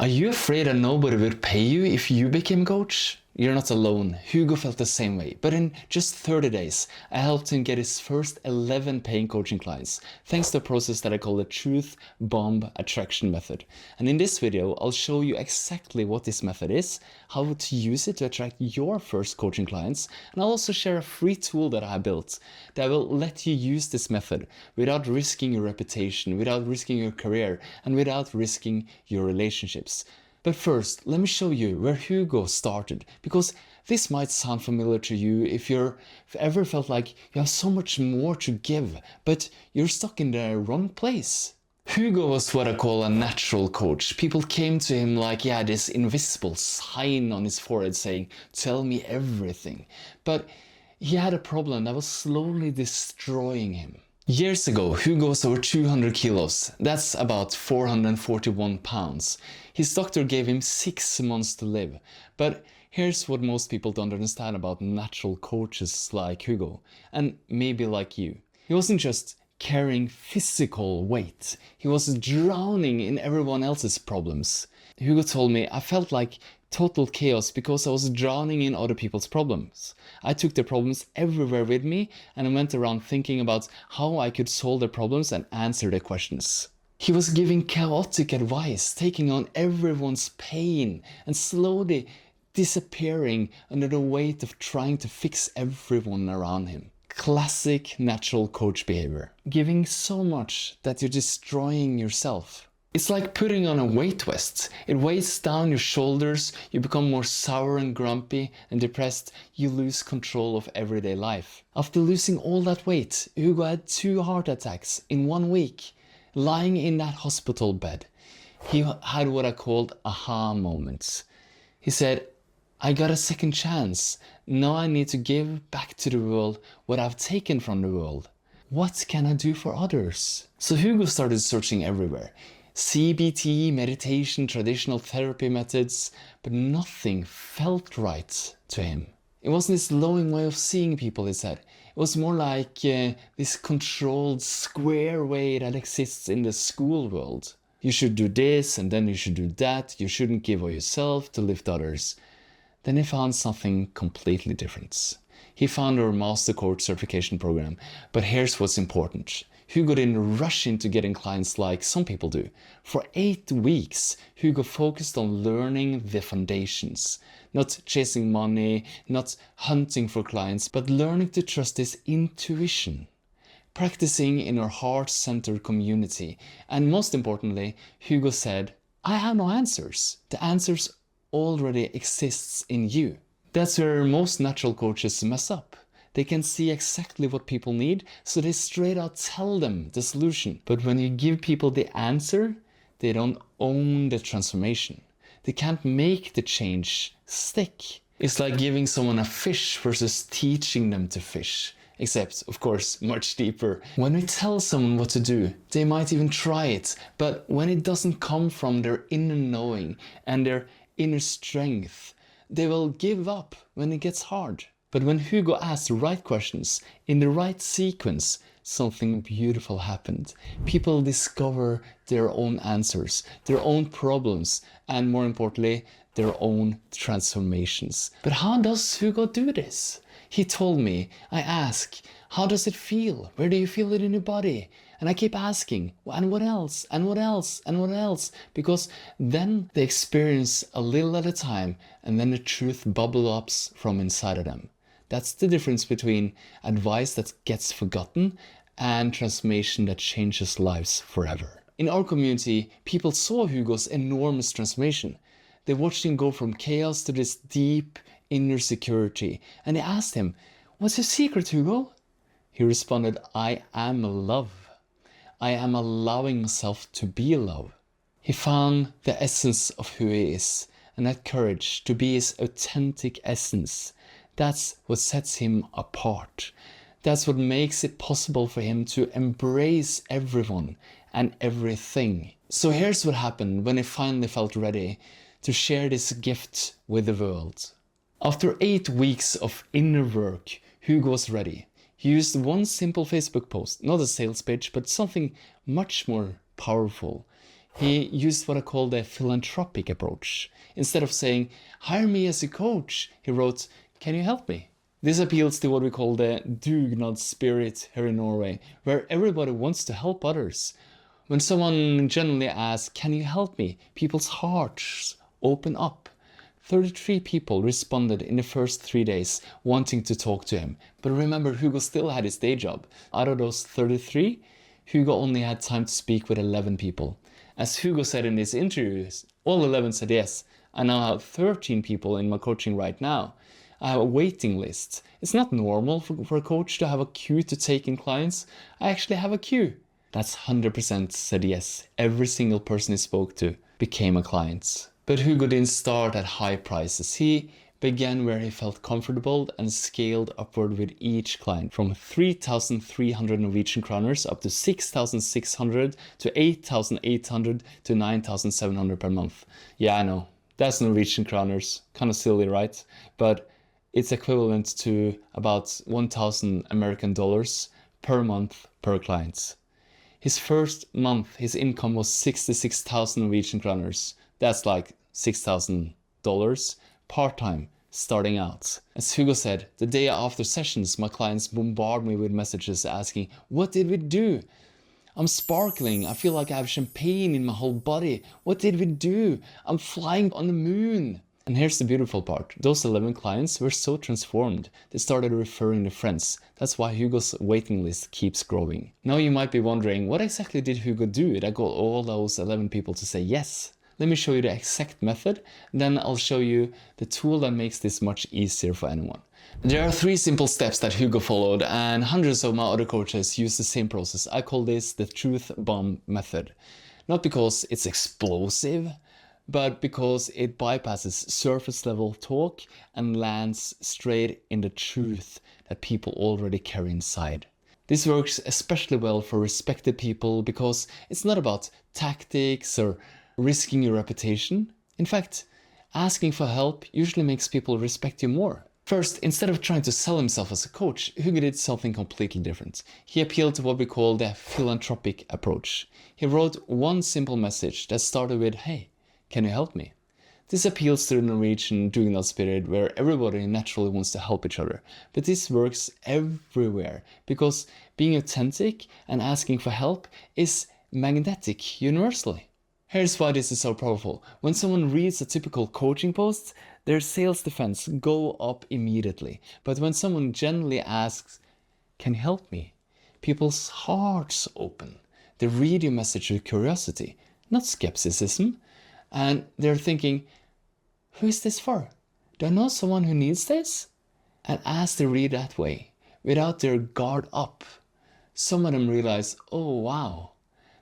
Are you afraid that nobody would pay you if you became coach? You're not alone. Hugo felt the same way. But in just 30 days, I helped him get his first 11 paying coaching clients, thanks to a process that I call the Truth Bomb Attraction Method. And in this video, I'll show you exactly what this method is, how to use it to attract your first coaching clients, and I'll also share a free tool that I built that will let you use this method without risking your reputation, without risking your career, and without risking your relationships. But first, let me show you where Hugo started, because this might sound familiar to you if you've ever felt like you have so much more to give, but you're stuck in the wrong place. Hugo was what I call a natural coach. People came to him like he had this invisible sign on his forehead saying, "Tell me everything." But he had a problem that was slowly destroying him. Years ago, Hugo was over 200 kilos. That's about 441 pounds. His doctor gave him 6 months to live. But here's what most people don't understand about natural coaches like Hugo, and maybe like you. He wasn't just carrying physical weight. He was drowning in everyone else's problems. Hugo told me, I felt like total chaos because I was drowning in other people's problems. I took their problems everywhere with me and I went around thinking about how I could solve their problems and answer their questions. He was giving chaotic advice, taking on everyone's pain and slowly disappearing under the weight of trying to fix everyone around him. Classic natural coach behavior. Giving so much that you're destroying yourself. It's like putting on a weight vest. It weighs down your shoulders, you become more sour and grumpy and depressed, you lose control of everyday life. After losing all that weight, Hugo had 2 heart attacks in 1 week. Lying in that hospital bed, he had what I called aha moments. He said, I got a second chance. Now I need to give back to the world what I've taken from the world. What can I do for others? So Hugo started searching everywhere. CBT, meditation, traditional therapy methods, but nothing felt right to him. It wasn't this glowing way of seeing people, he said. It was more like this controlled square way that exists in the school world. You should do this and then you should do that. You shouldn't give of yourself to lift others. Then he found something completely different. He found our Master Coach certification program. But here's what's important. Hugo didn't rush into getting clients like some people do. For 8 weeks, Hugo focused on learning the foundations. Not chasing money, not hunting for clients, but learning to trust his intuition. Practicing in our heart-centered community. And most importantly, Hugo said, I have no answers. The answers already exists in you. That's where most natural coaches mess up. They can see exactly what people need, so they straight out tell them the solution. But when you give people the answer, they don't own the transformation. They can't make the change stick. It's like giving someone a fish versus teaching them to fish. Except, of course, much deeper. When we tell someone what to do, they might even try it. But when it doesn't come from their inner knowing and their inner strength, they will give up when it gets hard. But when Hugo asked the right questions, in the right sequence, something beautiful happened. People discover their own answers, their own problems, and more importantly, their own transformations. But how does Hugo do this? He told me, I ask, how does it feel? Where do you feel it in your body? And I keep asking, and what else? And what else? And what else? Because then they experience a little at a time, and then the truth bubbles up from inside of them. That's the difference between advice that gets forgotten and transformation that changes lives forever. In our community, people saw Hugo's enormous transformation. They watched him go from chaos to this deep inner security. And they asked him, what's your secret, Hugo? He responded, I am love. I am allowing myself to be love. He found the essence of who he is and that courage to be his authentic essence. That's what sets him apart. That's what makes it possible for him to embrace everyone and everything. So here's what happened when he finally felt ready to share this gift with the world. After 8 weeks of inner work, Hugo was ready. He used one simple Facebook post, not a sales pitch, but something much more powerful. He used what I call the philanthropic approach. Instead of saying, hire me as a coach, he wrote, can you help me? This appeals to what we call the dugnad spirit here in Norway, where everybody wants to help others. When someone generally asks, can you help me? People's hearts open up. 33 people responded in the first 3 days wanting to talk to him. But remember, Hugo still had his day job. Out of those 33, Hugo only had time to speak with 11 people. As Hugo said in his interviews, all 11 said yes. I now have 13 people in my coaching right now. I have a waiting list. It's not normal for a coach to have a queue to take in clients. I actually have a queue. That's 100% said yes. Every single person he spoke to became a client. But Hugo didn't start at high prices. He began where he felt comfortable and scaled upward with each client from 3,300 Norwegian kroners up to 6,600 to 8,800 to 9,700 per month. Yeah, I know. That's Norwegian kroners. Kind of silly, right? But it's equivalent to about 1,000 American dollars per month per client. His first month, his income was 66,000 Norwegian kroners. That's like $6,000 part-time starting out. As Hugo said, the day after sessions, my clients bombard me with messages asking, what did we do? I'm sparkling. I feel like I have champagne in my whole body. What did we do? I'm flying on the moon. And here's the beautiful part. Those 11 clients were so transformed, they started referring to friends. That's why Hugo's waiting list keeps growing. Now you might be wondering, what exactly did Hugo do that got all those 11 people to say yes? Let me show you the exact method, then I'll show you the tool that makes this much easier for anyone. There are 3 simple steps that Hugo followed, and hundreds of my other coaches use the same process. I call this the truth bomb method. Not because it's explosive, but because it bypasses surface level talk and lands straight in the truth that people already carry inside. This works especially well for respected people because it's not about tactics or risking your reputation. In fact, asking for help usually makes people respect you more. First, instead of trying to sell himself as a coach, Hugo did something completely different. He appealed to what we call the philanthropic approach. He wrote one simple message that started with, hey, can you help me? This appeals to the Norwegian dugnad spirit where everybody naturally wants to help each other. But this works everywhere because being authentic and asking for help is magnetic universally. Here's why this is so powerful. When someone reads a typical coaching post, their sales defense go up immediately. But when someone genuinely asks, can you help me? People's hearts open. They read your message with curiosity, not skepticism. And they're thinking, who is this for? Do I know someone who needs this? And as they read that way, without their guard up, some of them realize, oh wow,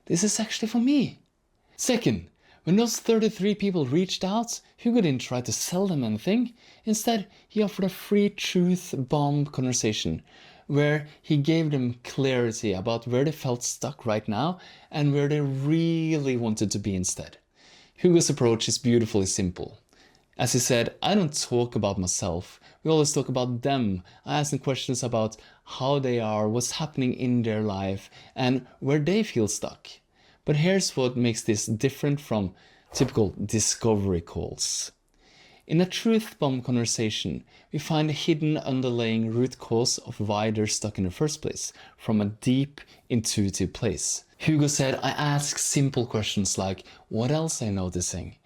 this is actually for me. Second, when those 33 people reached out, Hugo didn't try to sell them anything. Instead, he offered a free truth bomb conversation where he gave them clarity about where they felt stuck right now and where they really wanted to be instead. Hugo's approach is beautifully simple. As he said, I don't talk about myself. We always talk about them. I ask them questions about how they are, what's happening in their life, and where they feel stuck. But here's what makes this different from typical discovery calls. In a truth bomb conversation, we find a hidden underlying root cause of why they're stuck in the first place, from a deep, intuitive place. Hugo said, I ask simple questions like, what else are you noticing?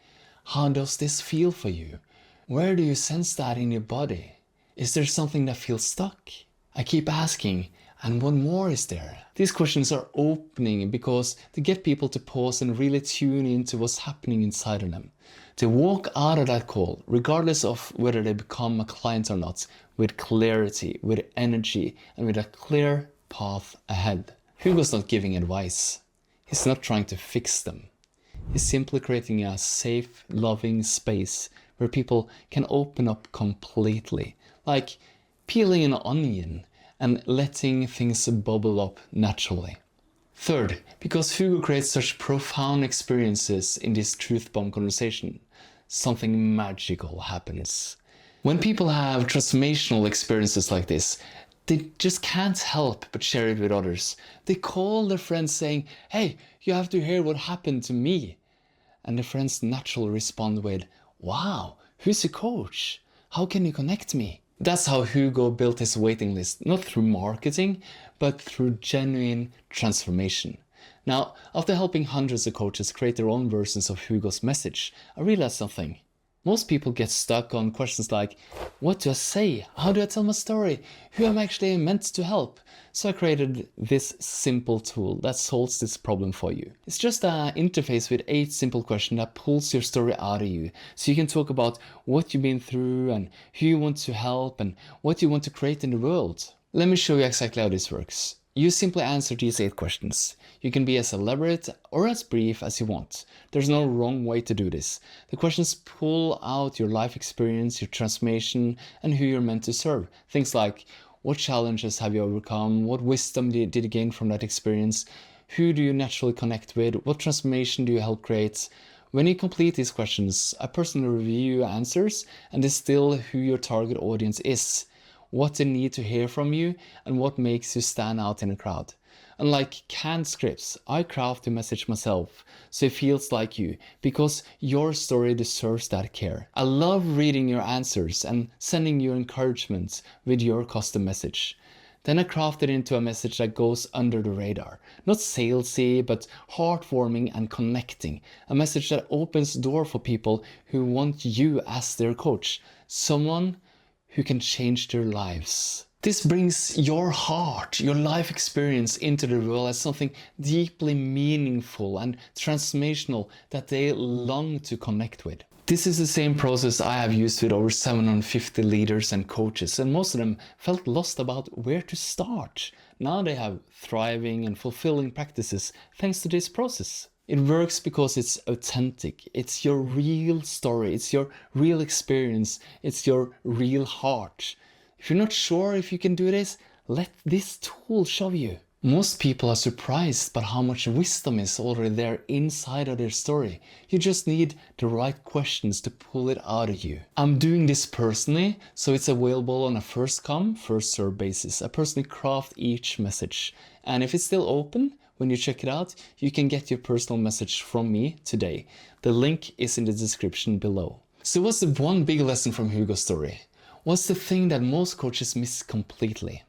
How does this feel for you? Where do you sense that in your body? Is there something that feels stuck? I keep asking, and what more is there? These questions are opening because they get people to pause and really tune into what's happening inside of them. They walk out of that call, regardless of whether they become a client or not, with clarity, with energy, and with a clear path ahead. Hugo's not giving advice. He's not trying to fix them. He's simply creating a safe, loving space where people can open up completely, like peeling an onion and letting things bubble up naturally. Third, because Hugo creates such profound experiences in this truth bomb conversation, something magical happens. When people have transformational experiences like this, they just can't help but share it with others. They call their friends saying, hey, you have to hear what happened to me. and the friends naturally respond with, "Wow, who's your coach? How can you connect me?" That's how Hugo built his waiting list, not through marketing, but through genuine transformation. Now, after helping hundreds of coaches create their own versions of Hugo's message, I realized something. Most people get stuck on questions like, what do I say? How do I tell my story? Who am I actually meant to help? So I created this simple tool that solves this problem for you. It's just an interface with 8 simple questions that pulls your story out of you. So you can talk about what you've been through and who you want to help and what you want to create in the world. Let me show you exactly how this works. You simply answer these 8 questions. You can be as elaborate or as brief as you want. There's no wrong way to do this. The questions pull out your life experience, your transformation, and who you're meant to serve. Things like, what challenges have you overcome? What wisdom did you gain from that experience? Who do you naturally connect with? What transformation do you help create? When you complete these questions, I personally review your answers and distill who your target audience is, what they need to hear from you, and what makes you stand out in a crowd. Unlike canned scripts, I craft the message myself, so it feels like you, because your story deserves that care. I love reading your answers and sending you encouragement with your custom message. Then I craft it into a message that goes under the radar. Not salesy, but heartwarming and connecting. A message that opens the door for people who want you as their coach. Someone who can change their lives. This brings your heart, your life experience into the world as something deeply meaningful and transformational that they long to connect with. This is the same process I have used with over 750 leaders and coaches, and most of them felt lost about where to start. Now they have thriving and fulfilling practices thanks to this process. It works because it's authentic. It's your real story. It's your real experience. It's your real heart. If you're not sure if you can do this, let this tool show you. Most people are surprised by how much wisdom is already there inside of their story. You just need the right questions to pull it out of you. I'm doing this personally, so it's available on a first come, first serve basis. I personally craft each message. And if it's still open, when you check it out, you can get your personal message from me today. The link is in the description below. So what's the one big lesson from Hugo's story? What's the thing that most coaches miss completely?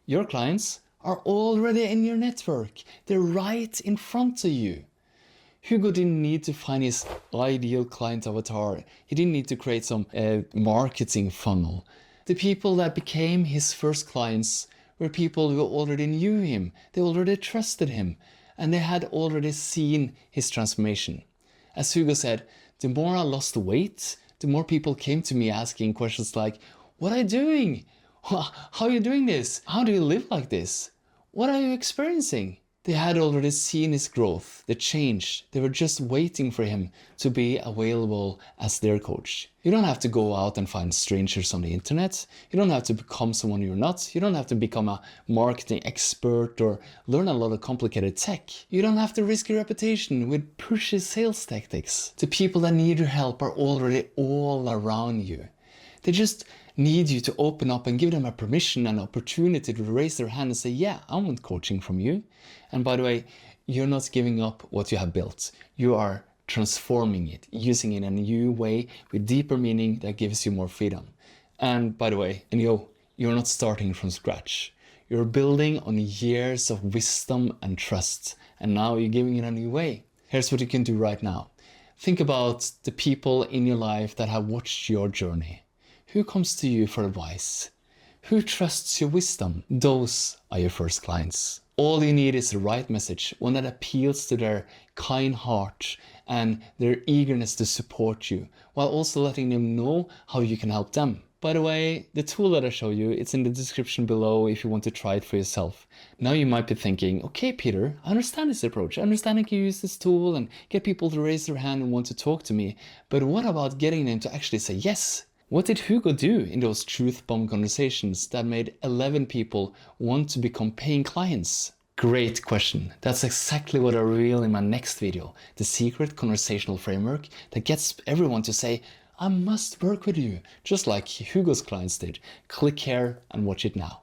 Your clients are already in your network. They're right in front of you. Hugo didn't need to find his ideal client avatar. He didn't need to create some marketing funnel. The people that became his first clients were people who already knew him. They already trusted him, and they had already seen his transformation. As Hugo said, the more I lost the weight, the more people came to me asking questions like, what are you doing? How are you doing this? How do you live like this? What are you experiencing? They had already seen his growth, the change. They were just waiting for him to be available as their coach. You don't have to go out and find strangers on the internet. You don't have to become someone you're not. You don't have to become a marketing expert or learn a lot of complicated tech. You don't have to risk your reputation with pushy sales tactics. The people that need your help are already all around you. They just need you to open up and give them a permission and opportunity to raise their hand and say, yeah, I want coaching from you. And by the way, you're not giving up what you have built. You are transforming it, using it in a new way with deeper meaning that gives you more freedom. And by the way, you're not starting from scratch. You're building on years of wisdom and trust. And now you're giving it a new way. Here's what you can do right now. Think about the people in your life that have watched your journey. Who comes to you for advice? Who trusts your wisdom? Those are your first clients. All you need is the right message, one that appeals to their kind heart and their eagerness to support you, while also letting them know how you can help them. By the way, the tool that I show you, it's in the description below if you want to try it for yourself. Now you might be thinking, okay, Peter, I understand this approach. I understand I can use this tool and get people to raise their hand and want to talk to me. But what about getting them to actually say yes? What did Hugo do in those truth bomb conversations that made 11 people want to become paying clients? Great question. That's exactly what I reveal in my next video, the secret conversational framework that gets everyone to say, I must work with you, just like Hugo's clients did. Click here and watch it now.